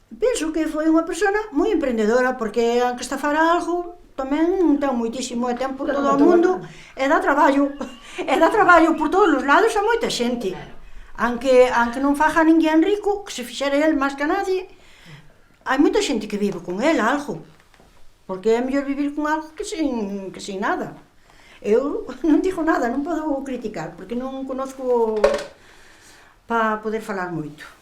Penso que foi unha persona moi emprendedora, porque aunque estafara algo, tamén ten moitísimo tempo todo o mundo, e dá traballo, e dá traballo por todos os lados a moita xente. Aunque non faja ninguén rico, que se fixere el máis que nadie, hai moita xente que vive con el algo, porque é mellor vivir con algo que sin nada. Eu non digo nada, non podo criticar, porque non conozco para poder falar moito.